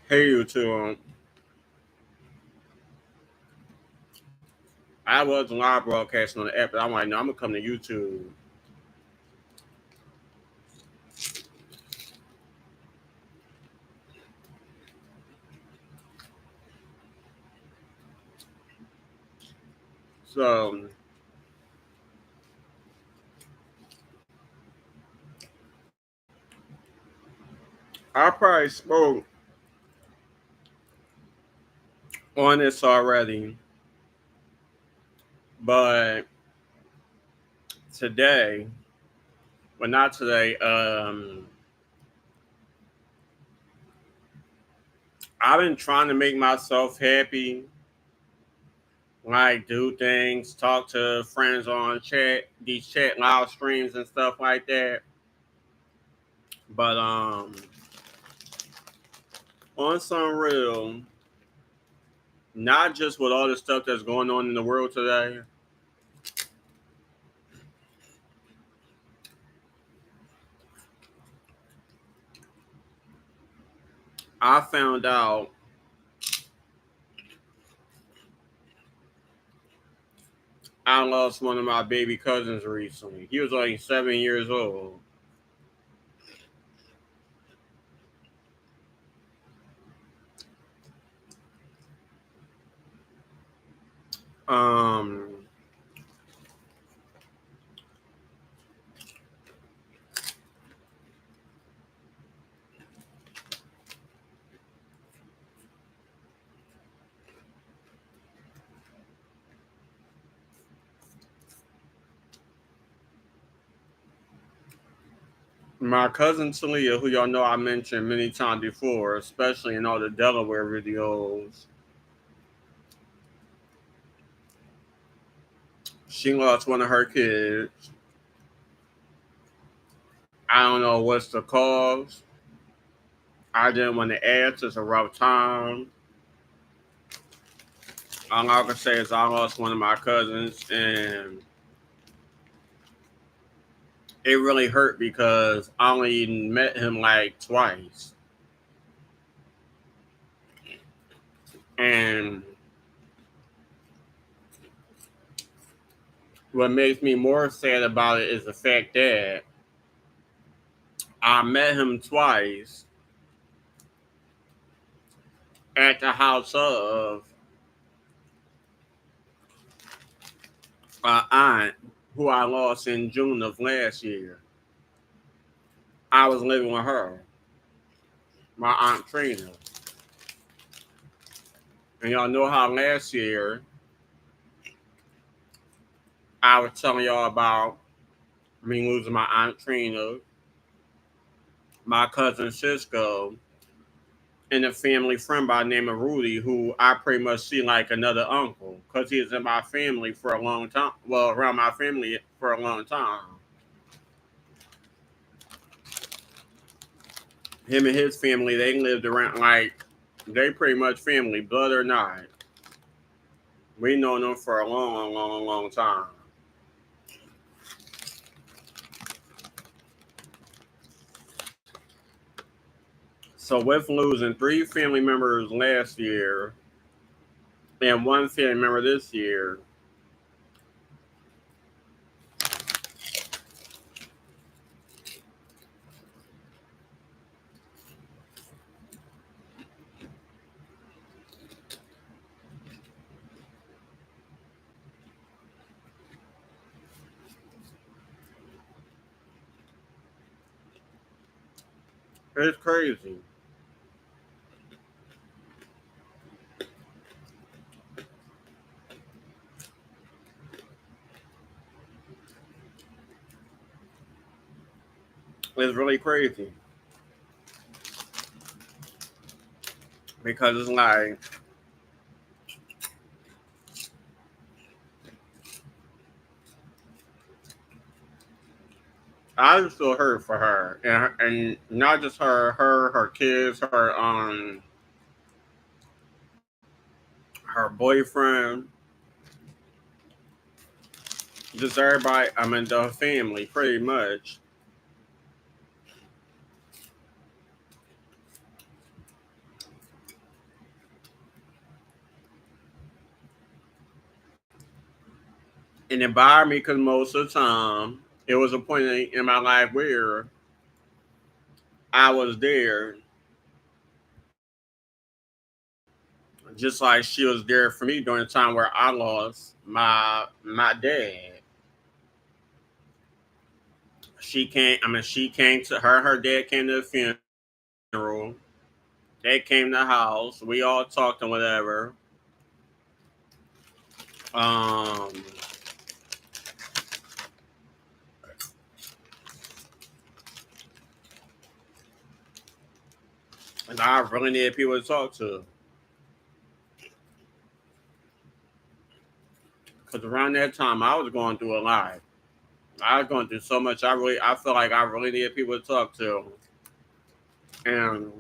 Hey YouTube. I was live broadcasting on the app, but I'm like, no, I'm gonna come to YouTube. So I probably spoke on this already, but today, well, not today. I've been trying to make myself happy, like do things, talk to friends on these chat live streams and stuff like that. But on some real, not just with all the stuff that's going on in the world today. I found out I lost one of my baby cousins recently. He was only 7 years old. Um, my cousin Talia, who y'all know I mentioned many times before, especially in all the Delaware videos, she lost one of her kids. I don't know what's the cause. I didn't want to ask. It's a rough time. All I can say is I lost one of my cousins, and it really hurt because I only met him like twice. And what makes me more sad about it is the fact that I met him twice at the house of an aunt who I lost in June of last year. I was living with her, my aunt Trina. And y'all know how last year I was telling y'all about me losing my aunt Trina, my cousin Cisco, and a family friend by the name of Rudy, who I pretty much see like another uncle because he was in my family for a long time. Well, around my family for a long time. Him and his family, they lived around like they pretty much family, blood or not. We known them for a long, long, long time. So with losing three family members last year and one family member this year, it's crazy. It's really crazy because it's like I just feel hurt for her, and not just her kids, her boyfriend, just everybody. I mean, the family, pretty much. And it bothered me because most of the time it was a point in my life where I was there, just like she was there for me during the time where I lost my dad. She came to her dad came to the funeral. They came to the house. We all talked and whatever. Um, and I really needed people to talk to because around that time I was going through a lot. I was going through so much. I feel like I really needed people to talk to, and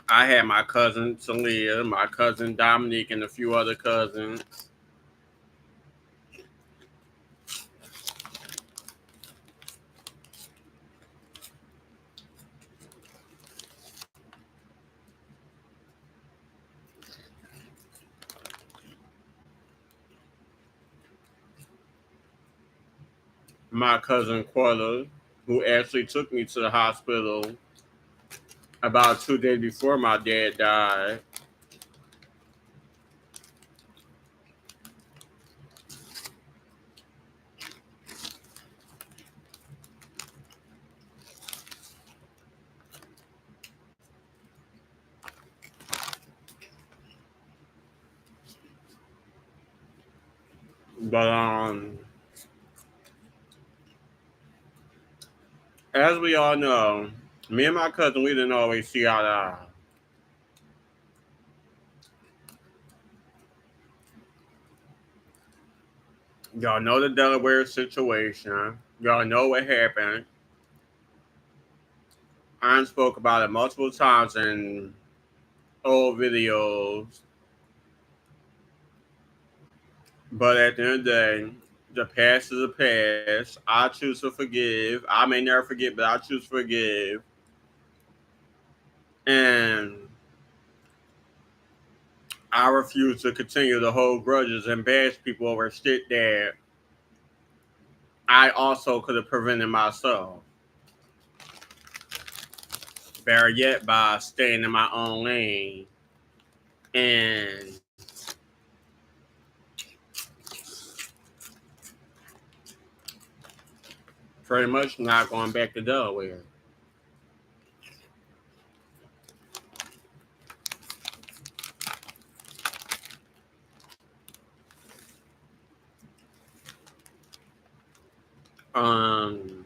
I had my cousin Talia, my cousin Dominique, and a few other cousins. My cousin Quella, who actually took me to the hospital about 2 days before my dad died. But as we all know, me and my cousin we didn't always see eye to eye. Y'all know the Delaware situation. Y'all know what happened. I spoke about it multiple times in old videos. But at the end of the day, the past is a past. I choose to forgive. I may never forget, but I choose to forgive. And I refuse to continue to hold grudges and bash people over shit that I also could have prevented myself. Better yet, by staying in my own lane and pretty much not going back to Delaware. Um,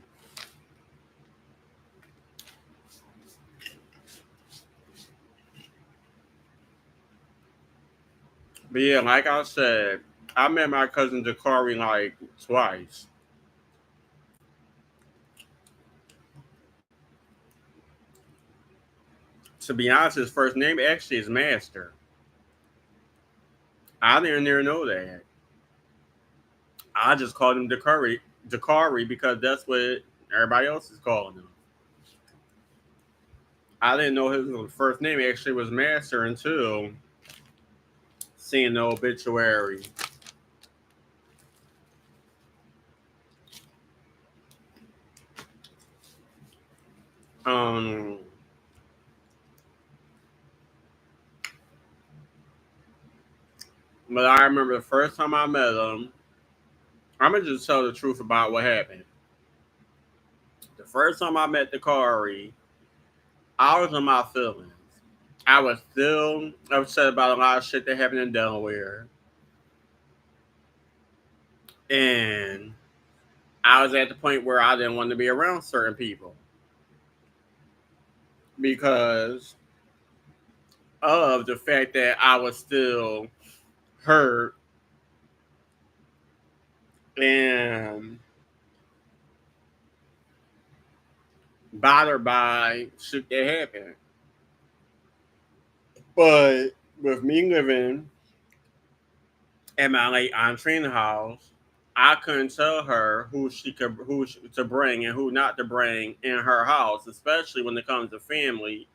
but yeah, like I said, I met my cousin Dakari like twice. To be honest, his first name actually is Master. I didn't even know that. I just called him Dakari because that's what everybody else is calling him. I didn't know his first name actually was Master until seeing the obituary. Um, but I remember the first time I met him. I'm gonna just tell the truth about what happened. The first time I met Dakari, I was in my feelings. I was still upset about a lot of shit that happened in Delaware, and I was at the point where I didn't want to be around certain people because of the fact that I was still hurt and bothered by shit that happened. But with me living at my late aunt Trina's house, I couldn't tell her to bring and who not to bring in her house, especially when it comes to family,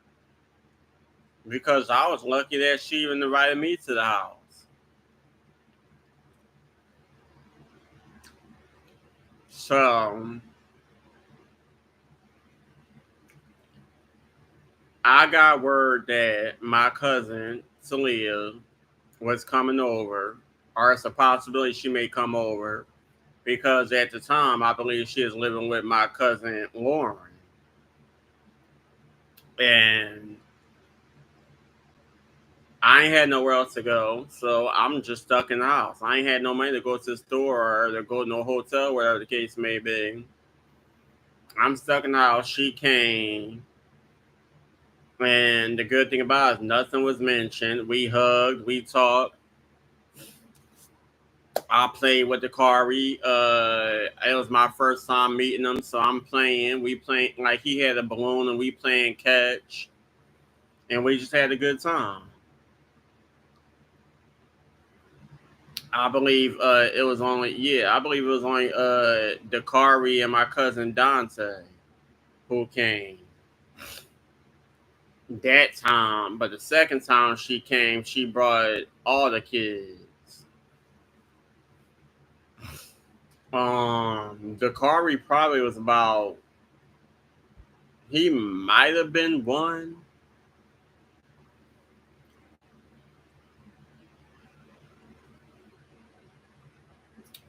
because I was lucky that she even invited me to the house. So I got word that my cousin Talia was coming over, or it's a possibility she may come over because at the time I believe she is living with my cousin Lauren, and I ain't had nowhere else to go, so I'm just stuck in the house. I ain't had no money to go to the store or to go to no hotel, whatever the case may be. I'm stuck in the house. She came, and the good thing about it is nothing was mentioned. We hugged, we talked. I played with the Kari. It was my first time meeting him, so I'm playing. We playing like he had a balloon, and we playing catch, and we just had a good time. I believe it was only I believe it was only Dakari and my cousin Dante who came that time, but the second time she came, she brought all the kids. Dakari probably was about he might have been one.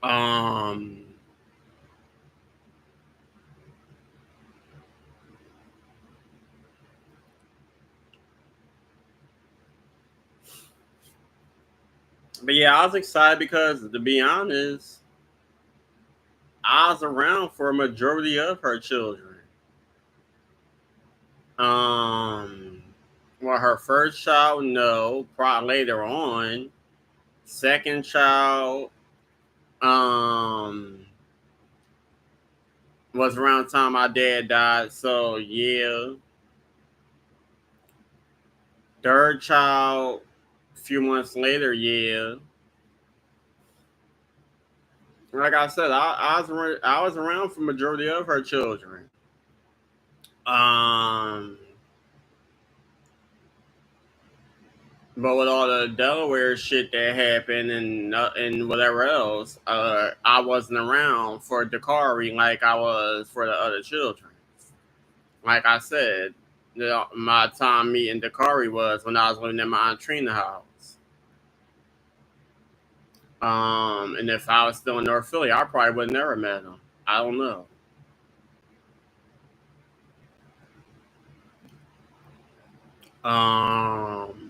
Um but yeah, I was excited because to be honest, I was around for a majority of her children. Um, well, her first child, no, probably later on. Second child, um, was around the time my dad died, so yeah. Third child, a few months later, yeah. Like I said, I was around for majority of her children. Um, But with all the Delaware shit that happened and whatever else, I wasn't around for Dakari like I was for the other children. Like I said, my time meeting Dakari was when I was living in my Aunt Trina house. And if I was still in North Philly, I probably would have never met him. I don't know. Um,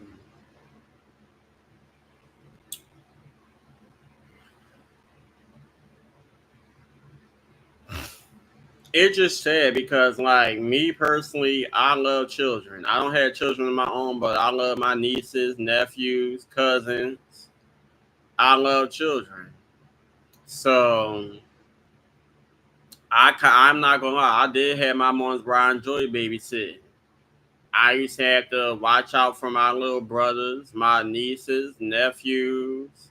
It just sad because, like me personally, I love children. I don't have children of my own, but I love my nieces, nephews, cousins. I love children. So I'm not gonna lie. I did have my moments where I enjoyed babysitting. I used to have to watch out for my little brothers, my nieces, nephews,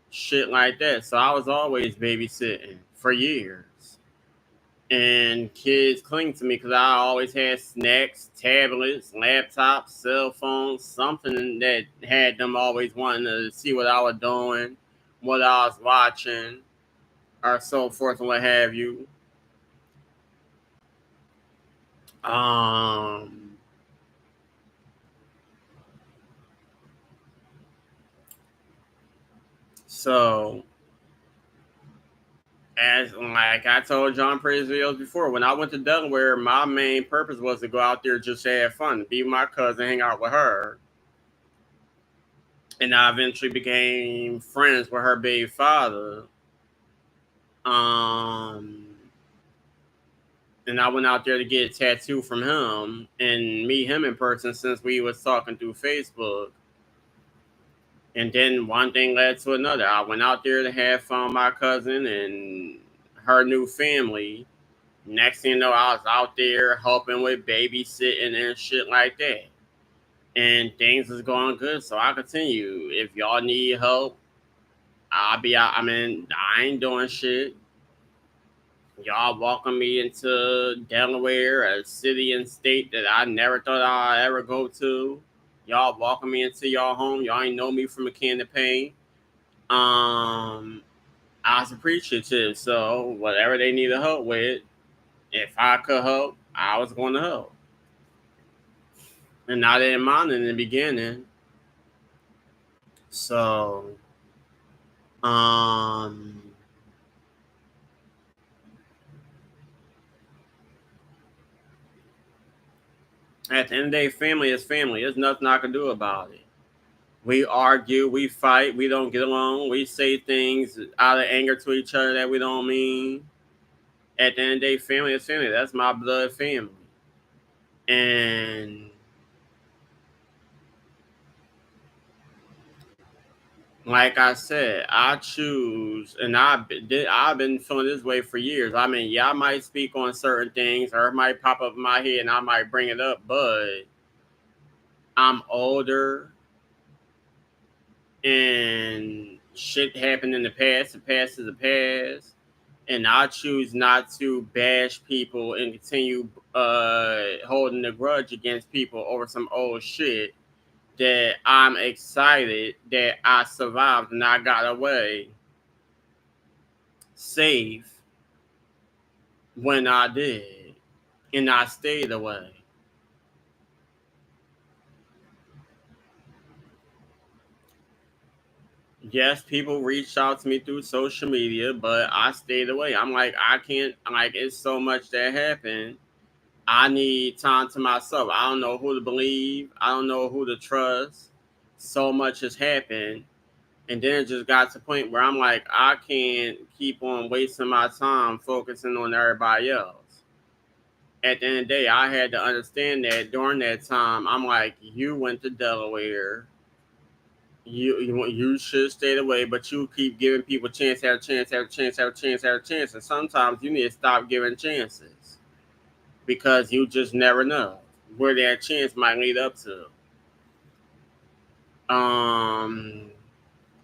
shit like that. So I was always babysitting for years. And kids cling to me because I always had snacks, tablets, laptops, cell phones, something that had them always wanting to see what I was doing, what I was watching, or so forth and what have you. Um, so as like I told John Praise videos before, when I went to Delaware, my main purpose was to go out there just to have fun, be with my cousin, hang out with her. And I eventually became friends with her baby father. Um, and I went out there to get a tattoo from him and meet him in person since we was talking through Facebook. And then one thing led to another. I went out there to have fun with my cousin and her new family. Next thing you know, I was out there helping with babysitting and shit like that. And things was going good, so I continue. If y'all need help, I'll be out. I mean, I ain't doing shit. Y'all welcome me into Delaware, a city and state that I never thought I'd ever go to. Y'all welcome me into y'all home. Y'all ain't know me from a can of paint. Um, I was appreciative. So whatever they needed help with, if I could help, I was going to help. And I didn't mind in the beginning. So, um, at the end of the day, family is family. There's nothing I can do about it. We argue, we fight, we don't get along, we say things out of anger to each other that we don't mean. At the end of the day, family is family. That's my blood family. And like I said, I choose, and I've been feeling this way for years. I mean, yeah, I might speak on certain things, or it might pop up in my head, and I might bring it up. But I'm older, and shit happened in the past. The past is the past, and I choose not to bash people and continue holding a grudge against people over some old shit that I'm excited that I survived and I got away safe when I did, and I stayed away. Yes, people reached out to me through social media, but I stayed away. I'm like, I can't, like, it's so much that happened. I need time to myself. I don't know who to believe, I don't know who to trust. So much has happened. And then it just got to the point where I'm like, I can't keep on wasting my time focusing on everybody else. At the end of the day, I had to understand that during that time, I'm like, you went to Delaware. You should stay away, but you keep giving people chance after chance after chance after chance after chance. And sometimes you need to stop giving chances because you just never know where that chance might lead up to. Um,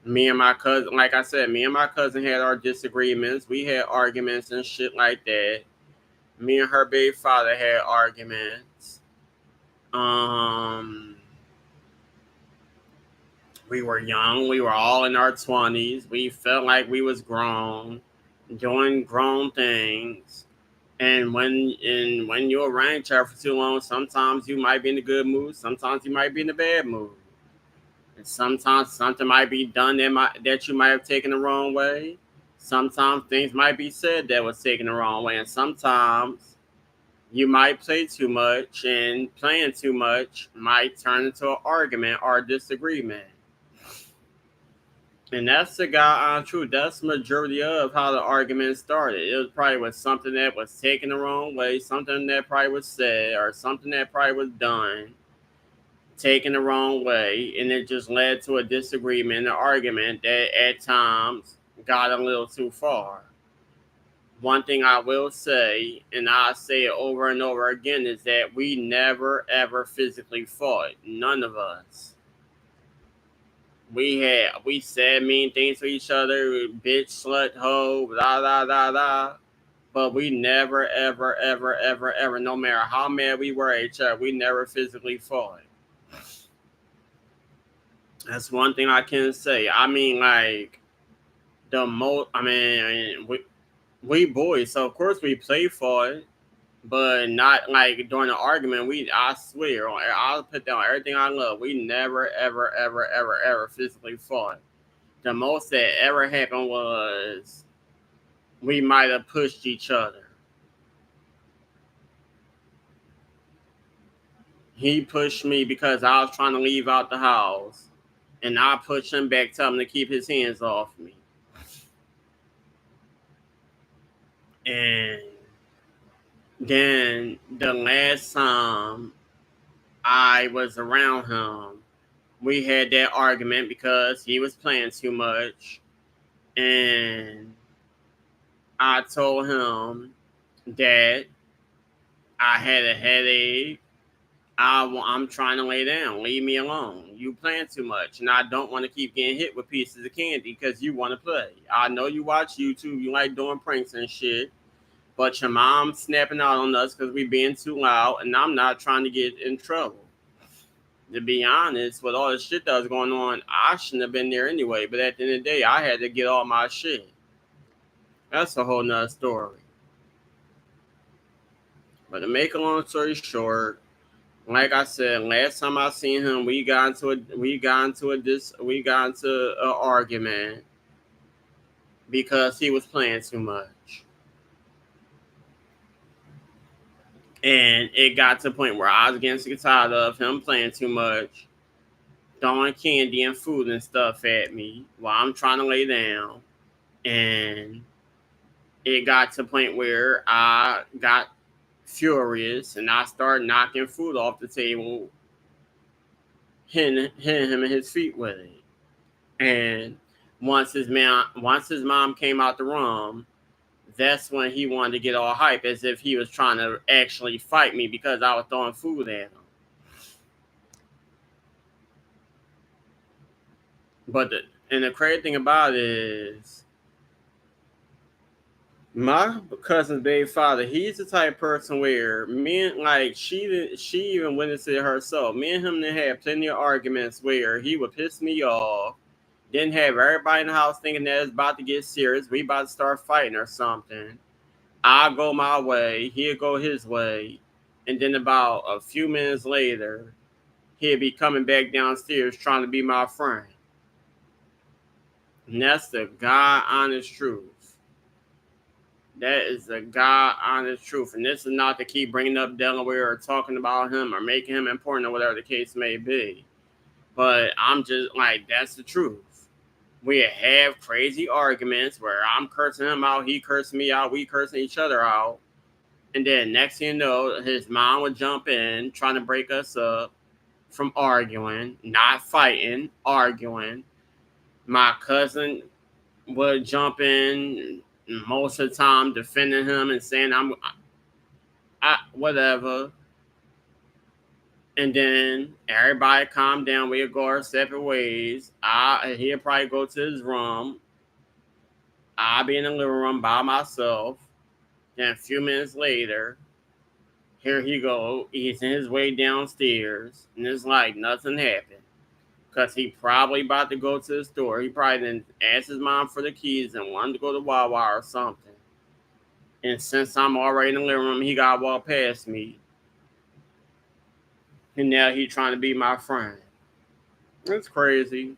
Me and my cousin, like I said, me and my cousin had our disagreements. We had arguments and shit like that. Me and her baby father had arguments. Um, we were young. We were all in our 20s. We felt like we was grown, doing grown things. And when you're around each other for too long, sometimes you might be in a good mood. Sometimes you might be in a bad mood. And sometimes something might be done that you might have taken the wrong way. Sometimes things might be said that was taken the wrong way. And sometimes you might play too much, and playing too much might turn into an argument or a disagreement. And that's the guy on truth. That's the majority of how the argument started. It was probably with something that was taken the wrong way, something that probably was said, or something that probably was done, taken the wrong way, and it just led to a disagreement, an argument that at times got a little too far. One thing I will say, and I say it over and over again, is that we never ever physically fought. None of us. We said mean things to each other, bitch, slut, hoe, blah blah blah blah. But we never ever ever ever ever, no matter how mad we were at each other, we never physically fought. That's one thing I can say. I mean, like the most. I mean, we boys, so of course we play for it, but not like during the argument. I swear, I'll put down everything I love. We never, ever, ever, ever, ever physically fought. The most that ever happened was we might have pushed each other. He pushed me because I was trying to leave out the house, and I pushed him back, telling him to keep his hands off me. And then the last time I was around him, we had that argument because he was playing too much. And I told him that I had a headache. I'm trying to lay down. Leave me alone. You playing too much. And I don't want to keep getting hit with pieces of candy because you want to play. I know you watch YouTube. You like doing pranks and shit. But your mom's snapping out on us because we being too loud. And I'm not trying to get in trouble. To be honest, with all the shit that was going on, I shouldn't have been there anyway. But at the end of the day, I had to get all my shit. That's a whole nother story. But to make a long story short, like I said, last time I seen him, we got into an argument because he was playing too much, and it got to the point where I was getting sick and tired of him playing too much, throwing candy and food and stuff at me while I'm trying to lay down, and it got to the point where I got furious and I started knocking food off the table, hitting him in his feet with it. And once his mom came out the room, that's when he wanted to get all hype as if he was trying to actually fight me because I was throwing food at him. And the crazy thing about it is my cousin's baby father, he's the type of person where she even witnessed it herself. Me and him then had plenty of arguments where he would piss me off, then have everybody in the house thinking that it's about to get serious. We about to start fighting or something. I go my way, he'll go his way, and then about a few minutes later, he'll be coming back downstairs trying to be my friend. And that's the God honest truth. That is the God honest truth. And this is not to keep bringing up Delaware or talking about him or making him important or whatever the case may be. But I'm just like, that's the truth. We have crazy arguments where I'm cursing him out, he cursing me out, we cursing each other out. And then next thing you know, his mom would jump in trying to break us up from arguing, not fighting, arguing. My cousin would jump in most of the time defending him and saying I whatever. And then everybody calm down. We'll go our separate ways. He'll probably go to his room. I'll be in the living room by myself. Then a few minutes later, here he go. He's in his way downstairs, and it's like nothing happened. Because he probably about to go to the store. He probably didn't ask his mom for the keys and wanted to go to Wawa or something. And since I'm already in the living room, he got to walk past me. And now he trying to be my friend. It's crazy.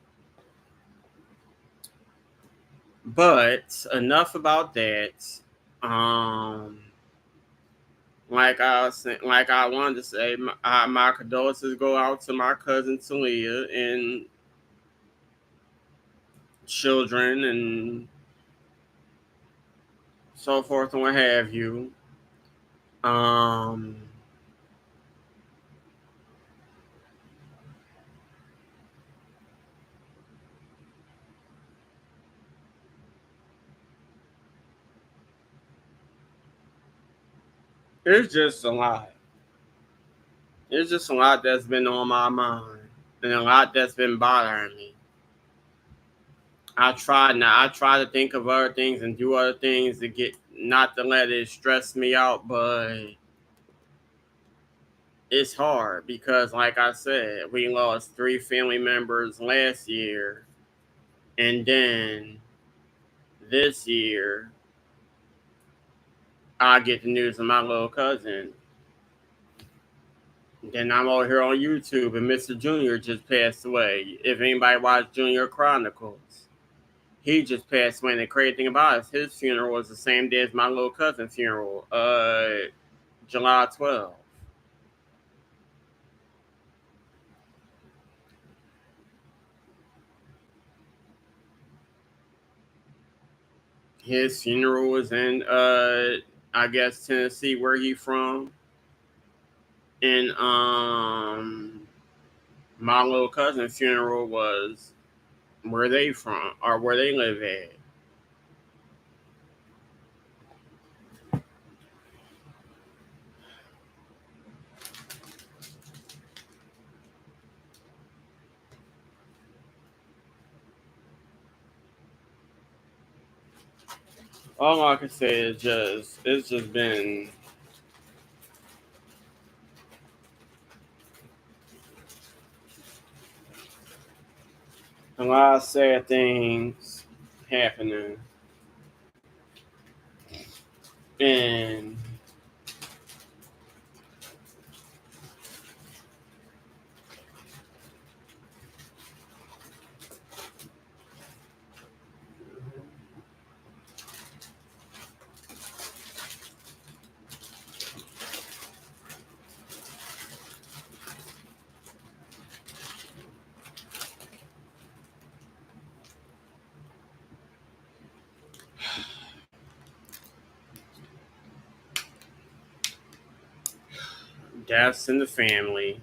But enough about that. Um, like I wanted to say, my condolences go out to my cousin Talia and children and so forth and what have you. Um, it's just a lot. It's just a lot that's been on my mind and a lot that's been bothering me. I try to think of other things and do other things to get not to let it stress me out, but it's hard because like I said, we lost 3 family members last year, and then this year I get the news of my little cousin. Then I'm over here on YouTube and Mr. Junior just passed away. If anybody watched Junior Chronicles, he just passed away. And the crazy thing about it is his funeral was the same day as my little cousin's funeral, July 12th. His funeral was in, I guess, Tennessee, where he from. And my little cousin's funeral was where they from or where they live at. All I can say is it's just been a lot of sad things happening. And deaths in the family.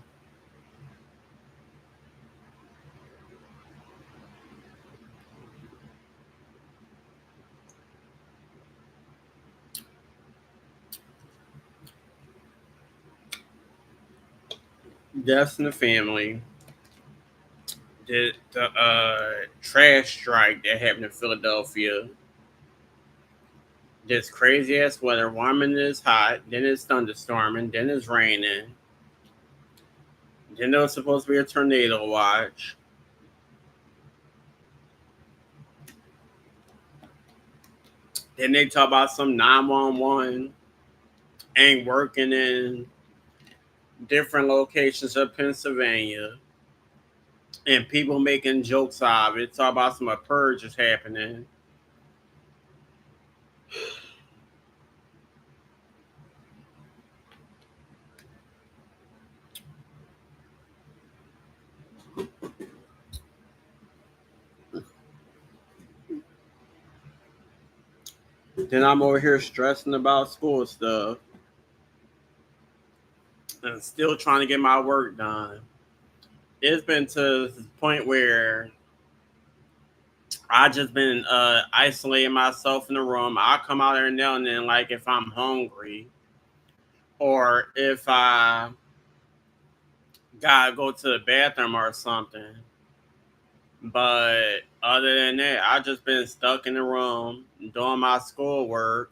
Deaths in the family. The trash strike that happened in Philadelphia. This crazy ass weather. One minute it's hot, then it's thunderstorming, then it's raining. Then there was supposed to be a tornado watch. Then they talk about some 911 ain't working in different locations of Pennsylvania. And people making jokes out of it. Talk about some purge is happening. Then I'm over here stressing about school stuff and still trying to get my work done. It's been to the point where I just been isolating myself in the room. I come out every now and then, like if I'm hungry or if I gotta go to the bathroom or something. But other than that, I just been stuck in the room doing my schoolwork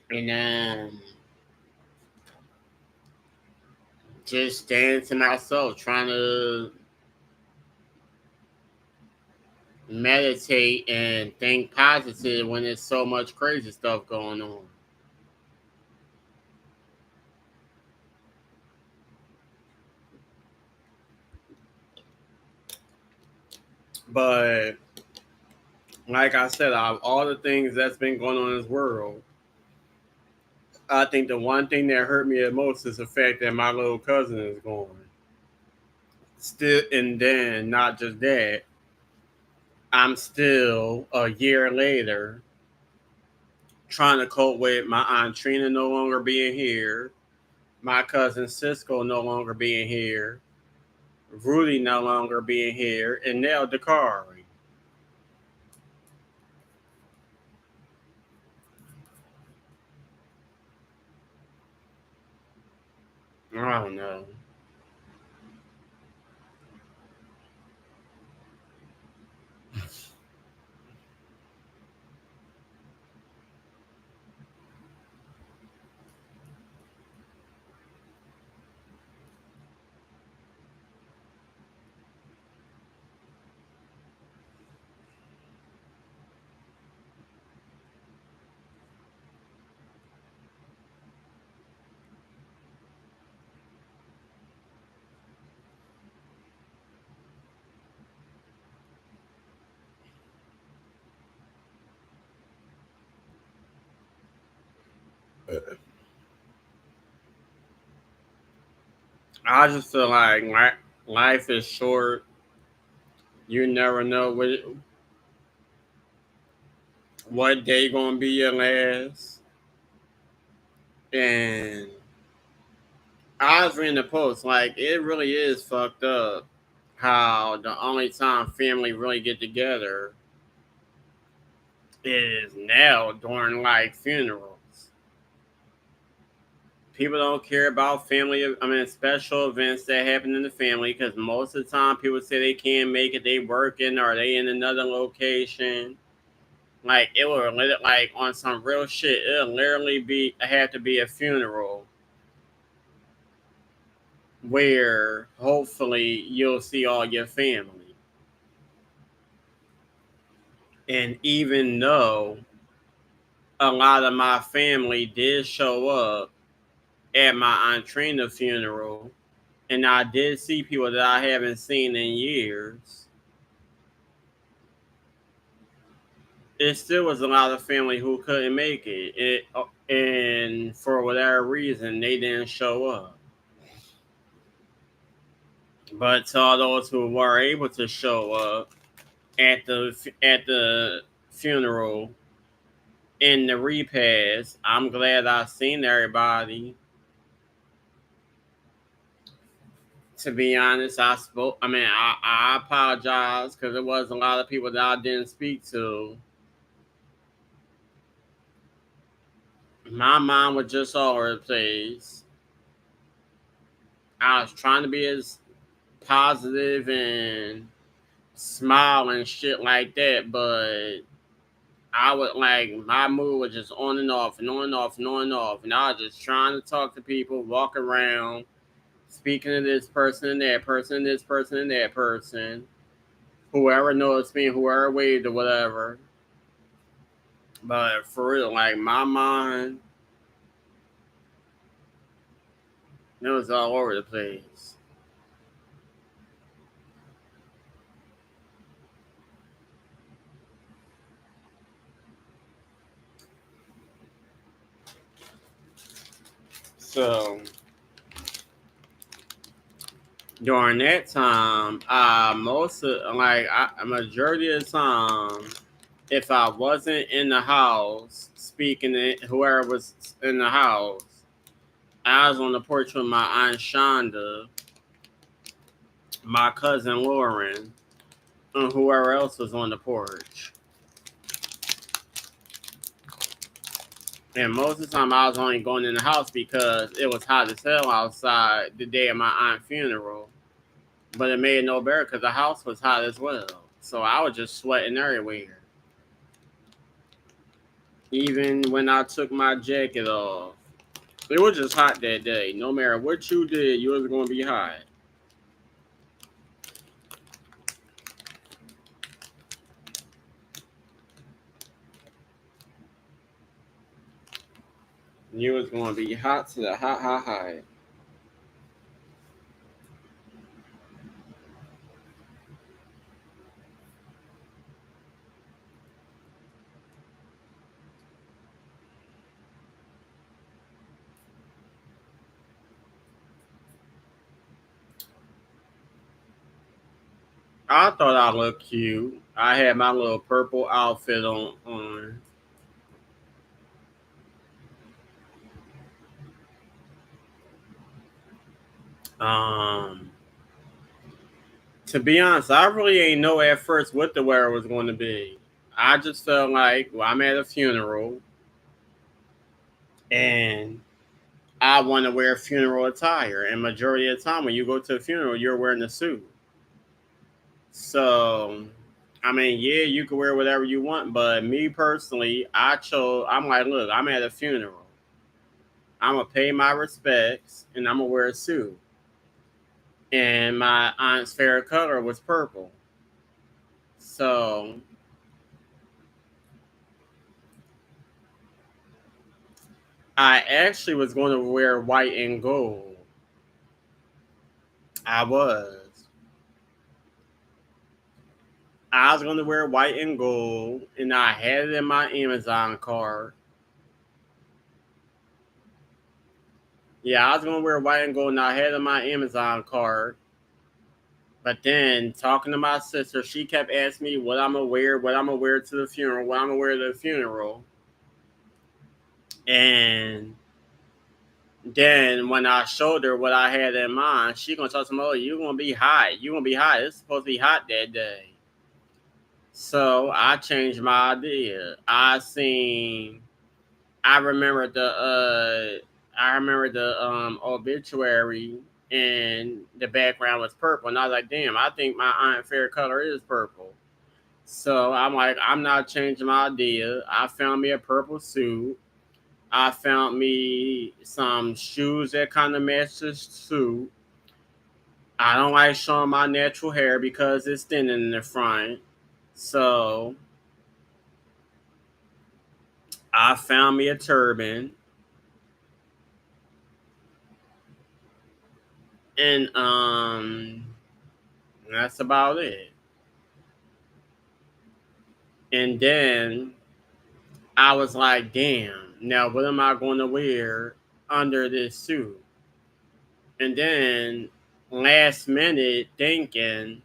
and then just staying to myself, trying to meditate and think positive when there's so much crazy stuff going on. But like I said, out of all the things that's been going on in this world, I think the one thing that hurt me the most is the fact that my little cousin is gone. Still, and then not just that, I'm still a year later trying to cope with my aunt Trina no longer being here, my cousin Cisco no longer being here, Rudy no longer being here, and now Dakari. I don't know. I just feel like life is short. You never know what day gonna be your last. And I was reading the post, like it really is fucked up how the only time family really get together is now during like funerals. People don't care about family. I mean, special events that happen in the family because most of the time people say they can't make it. They working or they in another location. Like it will like on some real shit. It'll literally be have to be a funeral where hopefully you'll see all your family. And even though a lot of my family did show up at my Aunt Trina's funeral, and I did see people that I haven't seen in years. It still was a lot of family who couldn't make and for whatever reason, they didn't show up. But to all those who were able to show up at the funeral in the repast, I'm glad I seen everybody. To be honest, I spoke. I mean, I apologize because there was a lot of people that I didn't speak to. My mind was just all over the place. I was trying to be as positive and smile and shit like that, but I would like my mood was just on and off and on and off and on and off, and I was just trying to talk to people, walk around, speaking to this person and that person, and this person and that person, whoever noticed me, whoever waved or whatever. But for real, like my mind, it was all over the place. So during that time, most of a majority of the time, if I wasn't in the house speaking to whoever was in the house, I was on the porch with my aunt Shonda, my cousin Lauren, and whoever else was on the porch. And most of the time, I was only going in the house because it was hot as hell outside the day of my aunt's funeral. But it made it no better because the house was hot as well. So I was just sweating everywhere. Even when I took my jacket off, it was just hot that day. No matter what you did, you was going to be hot. You was going to be hot to the hot, hot, hot. I thought I looked cute. I had my little purple outfit on. Um, to be honest, I really ain't know at first what the wear was going to be. I just felt like, well, I'm at a funeral and I want to wear funeral attire. And majority of the time, when you go to a funeral, you're wearing a suit. So, I mean, yeah, you can wear whatever you want, but me personally, I'm like, look, I'm at a funeral. I'm gonna pay my respects, and I'm gonna wear a suit. And my aunt's favorite color was purple. So I actually was going to wear white and gold. I was. I was going to wear white and gold, and I had it in my Amazon cart. Yeah, I was going to wear white and gold, and I had it in my Amazon cart. But then, talking to my sister, she kept asking me what I'm going to wear, what I'm going to wear to the funeral, what I'm going to wear to the funeral. And then when I showed her what I had in mind, she gonna talk to me, oh, you're gonna be hot. You're gonna be hot. It's supposed to be hot that day. So I changed my idea. I remember the obituary and the background was purple. And I was like, damn, I think my aunt's favorite color is purple. So I'm like, I'm not changing my idea. I found me a purple suit. I found me some shoes that kind of match the suit. I don't like showing my natural hair because it's thin in the front. So I found me a turban, and that's about it. And then I was like, damn, now what am I going to wear under this suit? And then last minute thinking,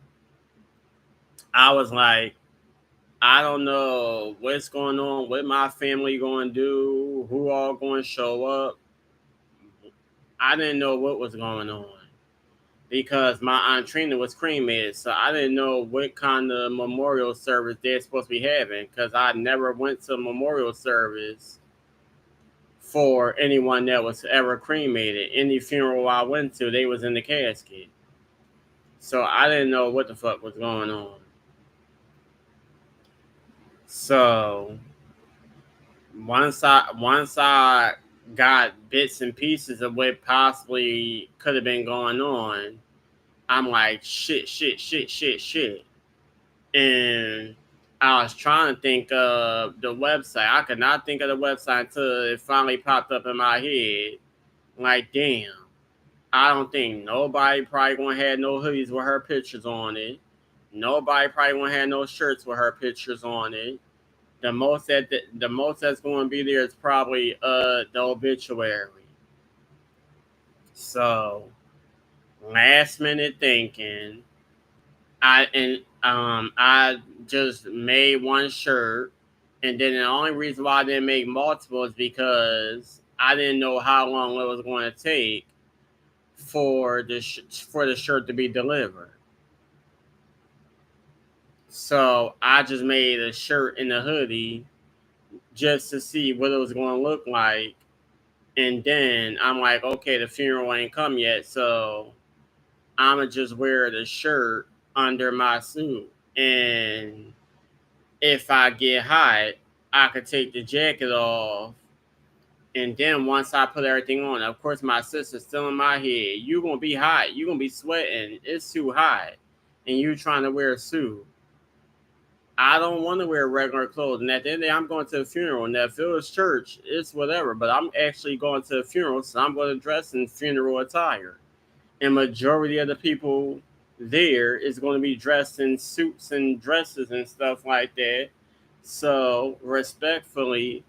I was like, I don't know what's going on, what my family going to do, who all going to show up. I didn't know what was going on because my aunt Trina was cremated, so I didn't know what kind of memorial service they're supposed to be having because I never went to a memorial service for anyone that was ever cremated. Any funeral I went to, they was in the casket. So I didn't know what the fuck was going on. So once I got bits and pieces of what possibly could have been going on, I'm like shit, shit, shit, shit, shit. And I was trying to think of the website. I could not think of the website until it finally popped up in my head. Like, damn. I don't think nobody probably gonna have no hoodies with her pictures on it. Nobody probably gonna have no shirts with her pictures on it. The most that's going to be there is probably the obituary. So last minute thinking, I just made one shirt, and then the only reason why I didn't make multiple is because I didn't know how long it was going to take for for the shirt to be delivered. So I just made a shirt and a hoodie just to see what it was going to look like. And then I'm like, okay, the funeral ain't come yet, so I'ma just wear the shirt under my suit. And if I get hot, I could take the jacket off. And then once I put everything on, of course my sister's still in my head. You gonna be hot. You gonna be sweating. It's too hot. And you trying to wear a suit. I don't want to wear regular clothes. And at the end of the day, I'm going to a funeral. And if it was church, it's whatever. But I'm actually going to a funeral, so I'm going to dress in funeral attire. And majority of the people there is going to be dressed in suits and dresses and stuff like that. So respectfully,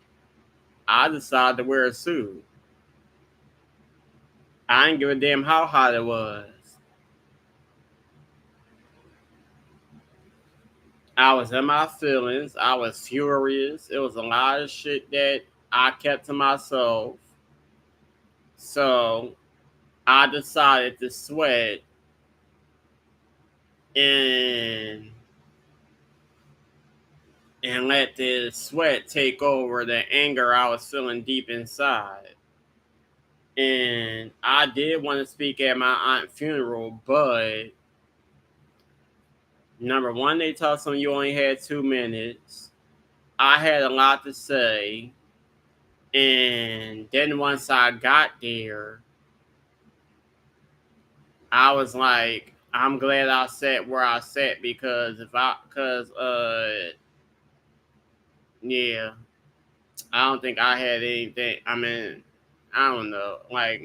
I decided to wear a suit. I didn't give a damn how hot it was. I was in my feelings. I was furious. It was a lot of shit that I kept to myself. So I decided to sweat and let the sweat take over the anger I was feeling deep inside. And I did want to speak at my aunt's funeral, but number one, they told us you only had 2 minutes. I had a lot to say. And then once I got there, I was like, I'm glad I sat where I sat yeah, I don't think I had anything. I mean, I don't know. Like,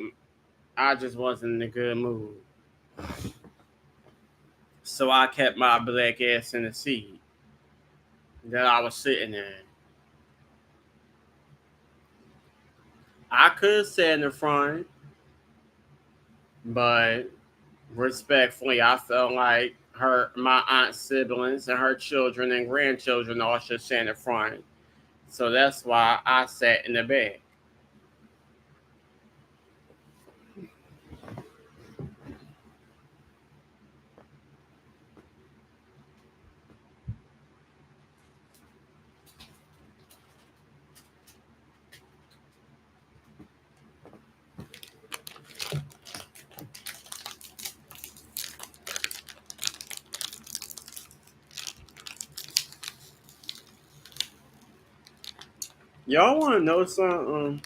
I just wasn't in a good mood. So I kept my black ass in the seat that I was sitting in. I could sit in the front, but respectfully, I felt like my aunt's siblings and her children and grandchildren all should sit in the front. So that's why I sat in the back. Y'all want to know something?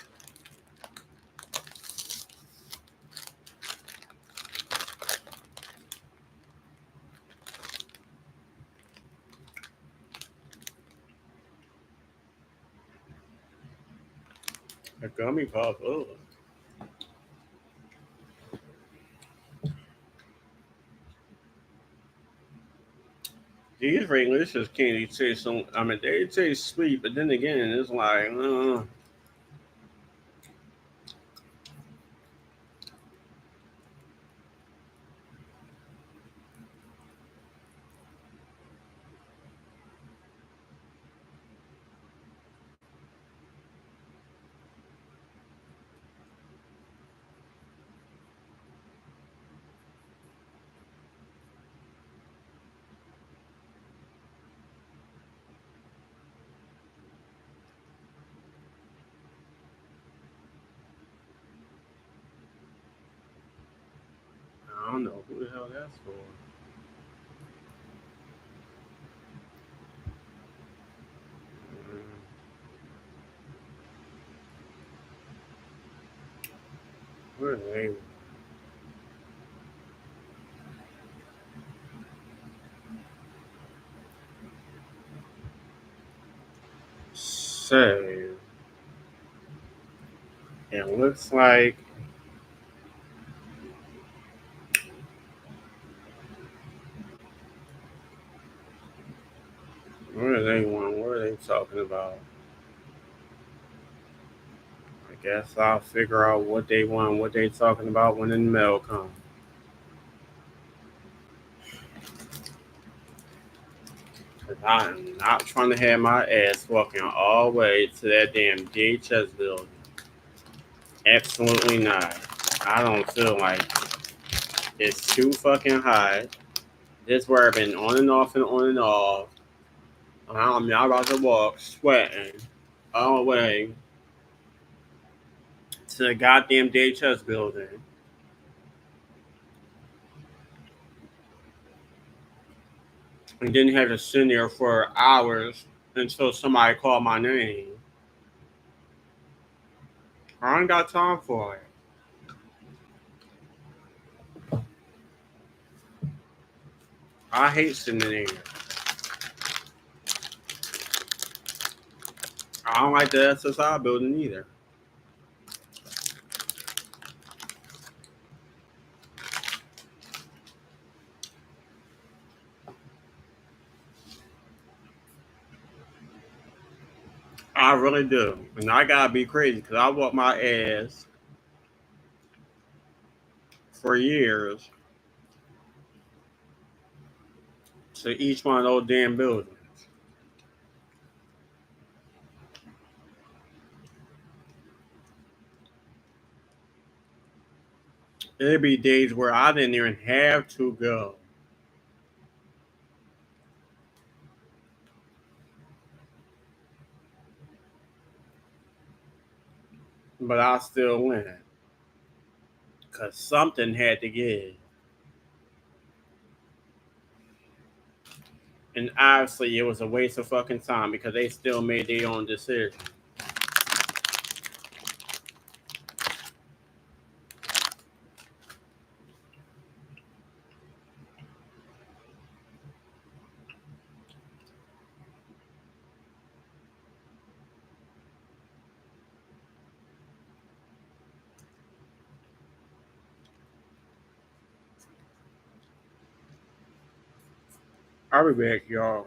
A gummy puff. Ugh. These Ringlicious candy taste so. I mean, they taste sweet, but then again, it's like, I don't know who the hell that's for. Mm, what are they? So it looks like what are they want? What are they talking about? I guess I'll figure out what they want, what they talking about when the mail comes. 'Cause I am not trying to have my ass walking all the way to that damn DHS building. Absolutely not. I don't feel like it's too fucking hot. This where I've been on and off and on and off. I'm not about to walk sweating all the way to the goddamn DHS building and didn't have to sit there for hours until somebody called my name. I ain't got time for it. I hate sitting in there. I don't like the SSI building either. I really do. And I gotta be crazy because I walked my ass for years to each one of those damn buildings. There'd be days where I didn't even have to go, but I still went because something had to give. And obviously, it was a waste of fucking time because they still made their own decision. I'll be back, y'all.